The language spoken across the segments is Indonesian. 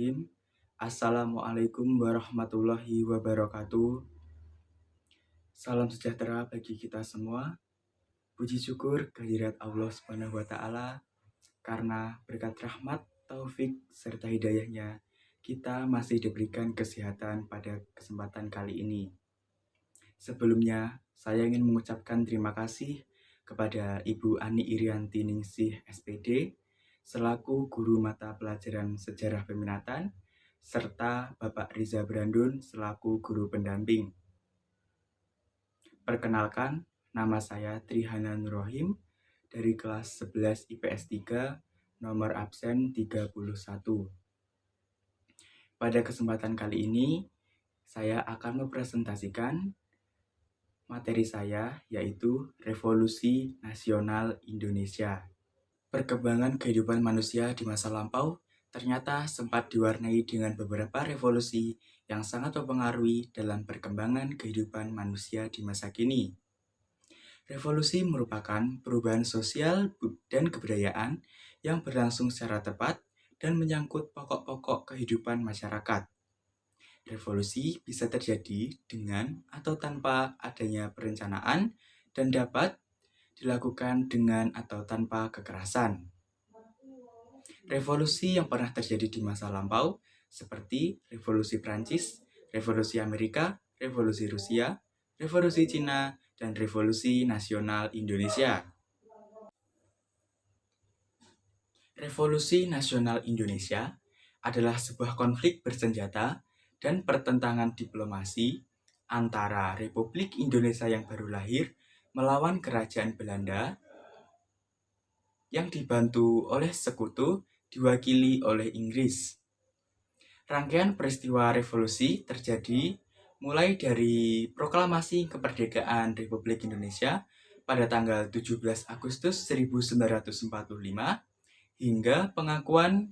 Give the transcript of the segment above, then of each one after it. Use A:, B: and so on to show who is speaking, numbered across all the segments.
A: Bismillahirrahmanirrahim. Assalamualaikum warahmatullahi wabarakatuh. Salam sejahtera bagi kita semua. Puji syukur kehadirat Allah Subhanahu wa Ta'ala, karena berkat rahmat, taufik, serta hidayahnya, kita masih diberikan kesehatan pada kesempatan kali ini. Sebelumnya, saya ingin mengucapkan terima kasih kepada Ibu Ani Irianti Ningsih SPD, selaku guru mata pelajaran sejarah peminatan, serta Bapak Riza Brandun selaku guru pendamping. Perkenalkan, nama saya Trihana Nurrohim dari kelas 11 IPS 3, nomor absen 31. Pada kesempatan kali ini, saya akan mempresentasikan materi saya, yaitu Revolusi Nasional Indonesia. Perkembangan kehidupan manusia di masa lampau ternyata sempat diwarnai dengan beberapa revolusi yang sangat mempengaruhi dalam perkembangan kehidupan manusia di masa kini. Revolusi merupakan perubahan sosial dan kebudayaan yang berlangsung secara tepat dan menyangkut pokok-pokok kehidupan masyarakat. Revolusi bisa terjadi dengan atau tanpa adanya perencanaan dan dapat dilakukan dengan atau tanpa kekerasan. Revolusi yang pernah terjadi di masa lampau seperti Revolusi Prancis, Revolusi Amerika, Revolusi Rusia, Revolusi Cina, dan Revolusi Nasional Indonesia. Revolusi Nasional Indonesia adalah sebuah konflik bersenjata dan pertentangan diplomasi antara Republik Indonesia yang baru lahir melawan Kerajaan Belanda yang dibantu oleh sekutu diwakili oleh Inggris. Rangkaian peristiwa revolusi terjadi mulai dari proklamasi kemerdekaan Republik Indonesia pada tanggal 17 Agustus 1945 hingga pengakuan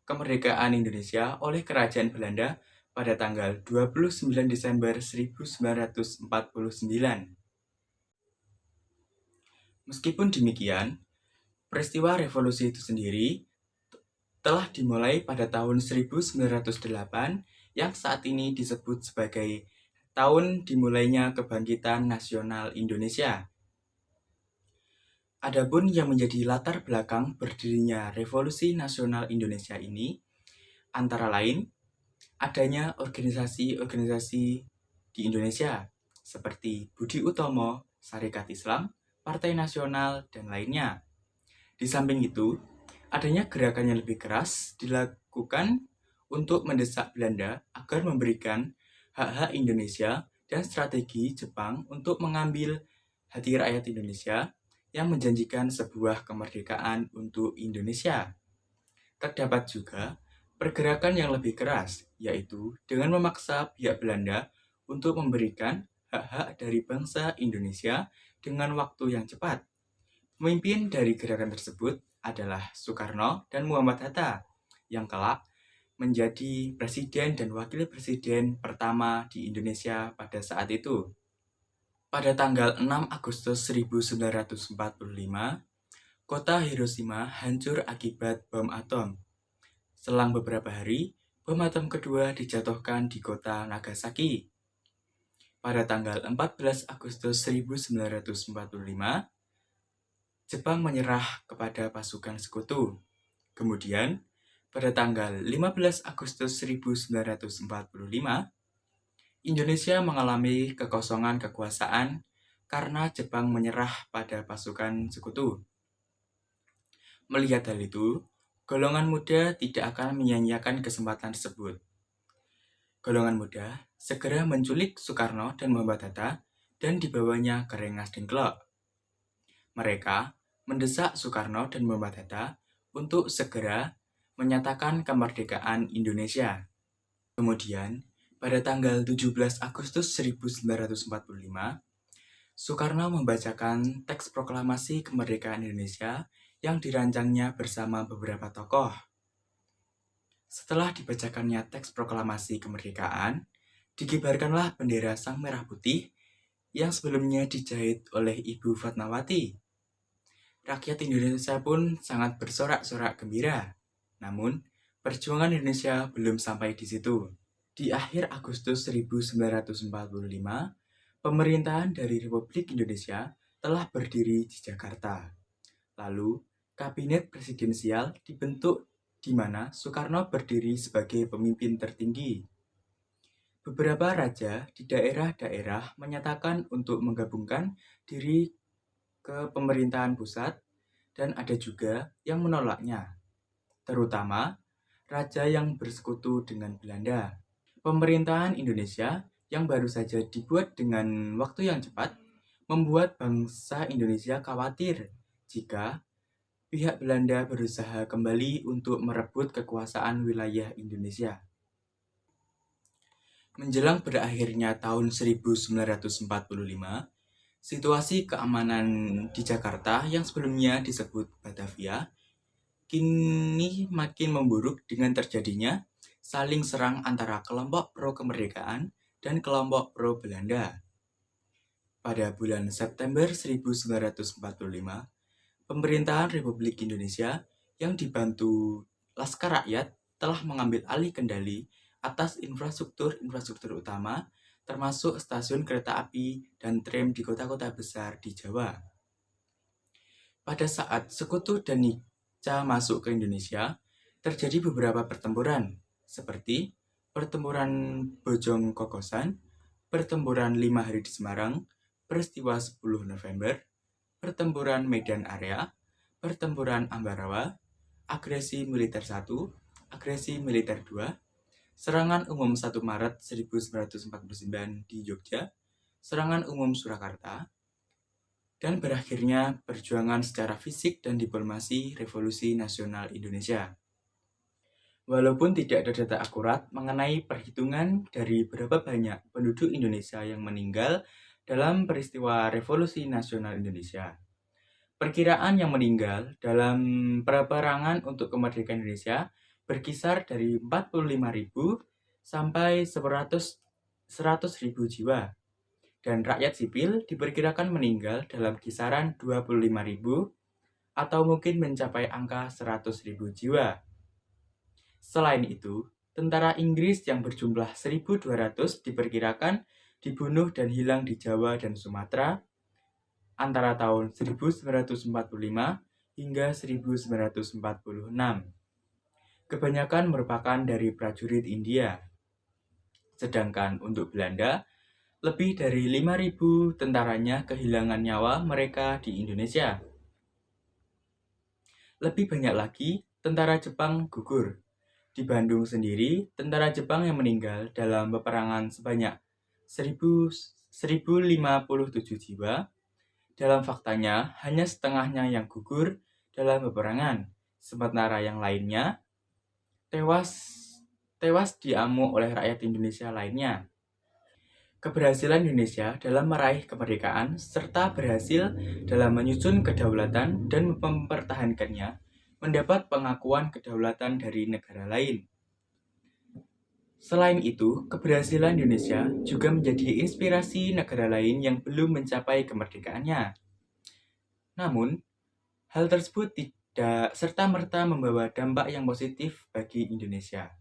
A: kemerdekaan Indonesia oleh Kerajaan Belanda pada tanggal 29 Desember 1949. Meskipun demikian, peristiwa revolusi itu sendiri telah dimulai pada tahun 1908 yang saat ini disebut sebagai tahun dimulainya kebangkitan nasional Indonesia. Adapun yang menjadi latar belakang berdirinya Revolusi Nasional Indonesia ini antara lain adanya organisasi-organisasi di Indonesia seperti Budi Utomo, Sarekat Islam, Partai Nasional, dan lainnya. Di samping itu, adanya gerakan yang lebih keras dilakukan untuk mendesak Belanda agar memberikan hak-hak Indonesia dan strategi Jepang untuk mengambil hati rakyat Indonesia yang menjanjikan sebuah kemerdekaan untuk Indonesia. Terdapat juga pergerakan yang lebih keras, yaitu dengan memaksa pihak Belanda untuk memberikan hak-hak dari bangsa Indonesia dengan waktu yang cepat. Pemimpin dari gerakan tersebut adalah Soekarno dan Muhammad Hatta, yang kelak menjadi presiden dan wakil presiden pertama di Indonesia pada saat itu. Pada tanggal 6 Agustus 1945, kota Hiroshima hancur akibat bom atom. Selang beberapa hari, bom atom kedua dijatuhkan di kota Nagasaki. Pada tanggal 14 Agustus 1945, Jepang menyerah kepada pasukan sekutu. Kemudian, pada tanggal 15 Agustus 1945, Indonesia mengalami kekosongan kekuasaan karena Jepang menyerah pada pasukan sekutu. Melihat hal itu, golongan muda tidak akan menyia-nyiakan kesempatan tersebut. Golongan muda segera menculik Soekarno dan Muhammad Hatta dan dibawanya ke Rengas Dengklok. Mereka mendesak Soekarno dan Muhammad Hatta untuk segera menyatakan kemerdekaan Indonesia. Kemudian, pada tanggal 17 Agustus 1945, Soekarno membacakan teks proklamasi kemerdekaan Indonesia yang dirancangnya bersama beberapa tokoh. Setelah dibacakannya teks proklamasi kemerdekaan, dikibarkanlah bendera Sang Merah Putih yang sebelumnya dijahit oleh Ibu Fatmawati. Rakyat Indonesia pun sangat bersorak-sorak gembira. Namun, Perjuangan Indonesia belum sampai di situ. Di akhir Agustus 1945, pemerintahan dari Republik Indonesia telah berdiri di Jakarta. Lalu, kabinet presidensial dibentuk di mana Soekarno berdiri sebagai pemimpin tertinggi. Beberapa raja di daerah-daerah menyatakan untuk menggabungkan diri ke pemerintahan pusat dan ada juga yang menolaknya, terutama raja yang bersekutu dengan Belanda. Pemerintahan Indonesia yang baru saja dibuat dengan waktu yang cepat membuat bangsa Indonesia khawatir jika pihak Belanda berusaha kembali untuk merebut kekuasaan wilayah Indonesia. Menjelang berakhirnya tahun 1945, situasi keamanan di Jakarta yang sebelumnya disebut Batavia kini makin memburuk dengan terjadinya saling serang antara kelompok pro-kemerdekaan dan kelompok pro-Belanda. Pada bulan September 1945, pemerintahan Republik Indonesia yang dibantu Laskar Rakyat telah mengambil alih kendali atas infrastruktur utama, termasuk stasiun kereta api dan tram di kota-kota besar di Jawa. Pada saat Sekutu dan Nica masuk ke Indonesia, terjadi beberapa pertempuran, seperti pertempuran Bojong Kokosan, pertempuran 5 Hari di Semarang, peristiwa 10 November, pertempuran Medan Area, pertempuran Ambarawa, agresi militer 1, agresi militer 2, serangan umum 1 Maret 1949 di Jogja, serangan umum Surakarta, dan berakhirnya perjuangan secara fisik dan diplomasi Revolusi Nasional Indonesia. Walaupun tidak ada data akurat mengenai perhitungan dari berapa banyak penduduk Indonesia yang meninggal dalam peristiwa Revolusi Nasional Indonesia, perkiraan yang meninggal dalam peperangan untuk kemerdekaan Indonesia berkisar dari 45.000 sampai 100.000 jiwa. Dan rakyat sipil diperkirakan meninggal dalam kisaran 25.000 atau mungkin mencapai angka 100.000 jiwa. Selain itu, tentara Inggris yang berjumlah 1.200 diperkirakan dibunuh dan hilang di Jawa dan Sumatera antara tahun 1945 hingga 1946. Kebanyakan merupakan dari prajurit India. Sedangkan untuk Belanda, lebih dari 5.000 tentaranya kehilangan nyawa mereka di Indonesia. Lebih banyak lagi, tentara Jepang gugur. Di Bandung sendiri, tentara Jepang yang meninggal dalam peperangan sebanyak 1.057 jiwa. Dalam faktanya, hanya setengahnya yang gugur dalam peperangan, sementara yang lainnya tewas diamuk oleh rakyat Indonesia lainnya. Keberhasilan Indonesia dalam meraih kemerdekaan serta berhasil dalam menyusun kedaulatan dan mempertahankannya mendapat pengakuan kedaulatan dari negara lain. Selain itu, keberhasilan Indonesia juga menjadi inspirasi negara lain yang belum mencapai kemerdekaannya. Namun, hal tersebut tidak serta-merta membawa dampak yang positif bagi Indonesia,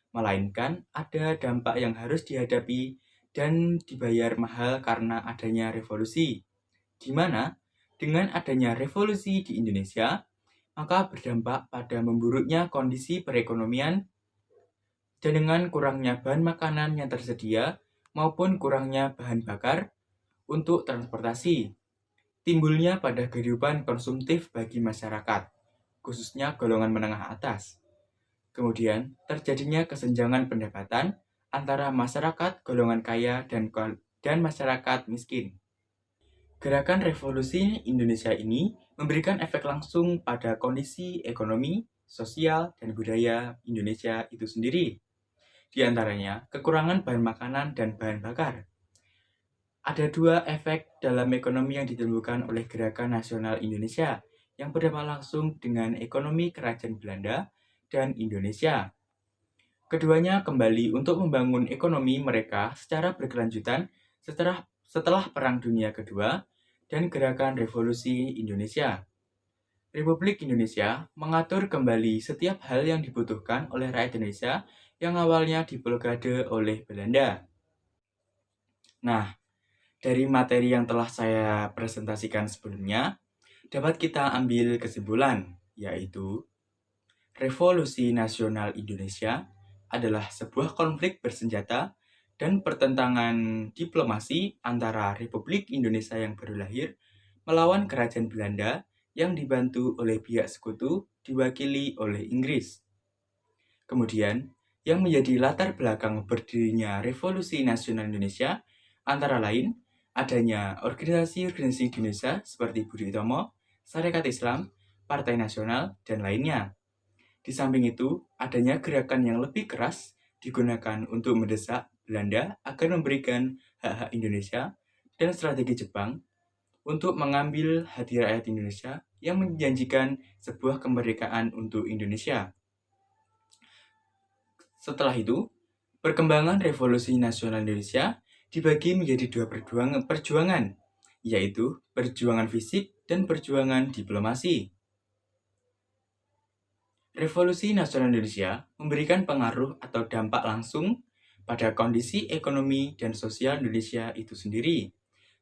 A: melainkan ada dampak yang harus dihadapi dan dibayar mahal karena adanya revolusi, di mana dengan adanya revolusi di Indonesia, maka berdampak pada memburuknya kondisi perekonomian dan dengan kurangnya bahan makanan yang tersedia maupun kurangnya bahan bakar untuk transportasi, timbulnya pada kehidupan konsumtif bagi masyarakat, khususnya golongan menengah atas. Kemudian, terjadinya kesenjangan pendapatan antara masyarakat golongan kaya dan masyarakat miskin. Gerakan revolusi Indonesia ini memberikan efek langsung pada kondisi ekonomi, sosial, dan budaya Indonesia itu sendiri. Di antaranya, kekurangan bahan makanan dan bahan bakar. Ada dua efek dalam ekonomi yang ditimbulkan oleh Gerakan Nasional Indonesia yang berdampak langsung dengan ekonomi Kerajaan Belanda dan Indonesia. Keduanya kembali untuk membangun ekonomi mereka secara berkelanjutan setelah Perang Dunia Kedua dan Gerakan Revolusi Indonesia. Republik Indonesia mengatur kembali setiap hal yang dibutuhkan oleh rakyat Indonesia yang awalnya diblokade oleh Belanda. Nah, dari materi yang telah saya presentasikan sebelumnya, dapat kita ambil kesimpulan, yaitu Revolusi Nasional Indonesia adalah sebuah konflik bersenjata dan pertentangan diplomasi antara Republik Indonesia yang baru lahir melawan Kerajaan Belanda yang dibantu oleh pihak sekutu diwakili oleh Inggris. Kemudian, yang menjadi latar belakang berdirinya Revolusi Nasional Indonesia antara lain adanya organisasi-organisasi di Indonesia seperti Budi Utomo, Sarekat Islam, Partai Nasional, dan lainnya. Di samping itu, adanya gerakan yang lebih keras digunakan untuk mendesak Belanda agar memberikan hak-hak Indonesia dan strategi Jepang untuk mengambil hati rakyat Indonesia yang menjanjikan sebuah kemerdekaan untuk Indonesia. Setelah itu, perkembangan Revolusi Nasional Indonesia dibagi menjadi dua perjuangan, yaitu perjuangan fisik dan perjuangan diplomasi. Revolusi Nasional Indonesia memberikan pengaruh atau dampak langsung pada kondisi ekonomi dan sosial Indonesia itu sendiri,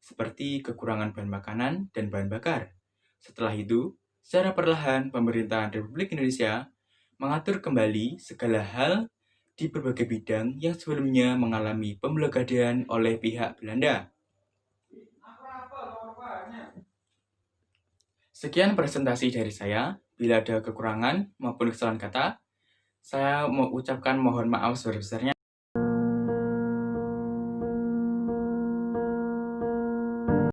A: seperti kekurangan bahan makanan dan bahan bakar. Setelah itu, secara perlahan pemerintahan Republik Indonesia mengatur kembali segala hal di berbagai bidang yang sebelumnya mengalami pemblokadean oleh pihak Belanda. Sekian presentasi dari saya. Bila ada kekurangan maupun kesalahan kata, saya mau ucapkan mohon maaf sebesar-besarnya.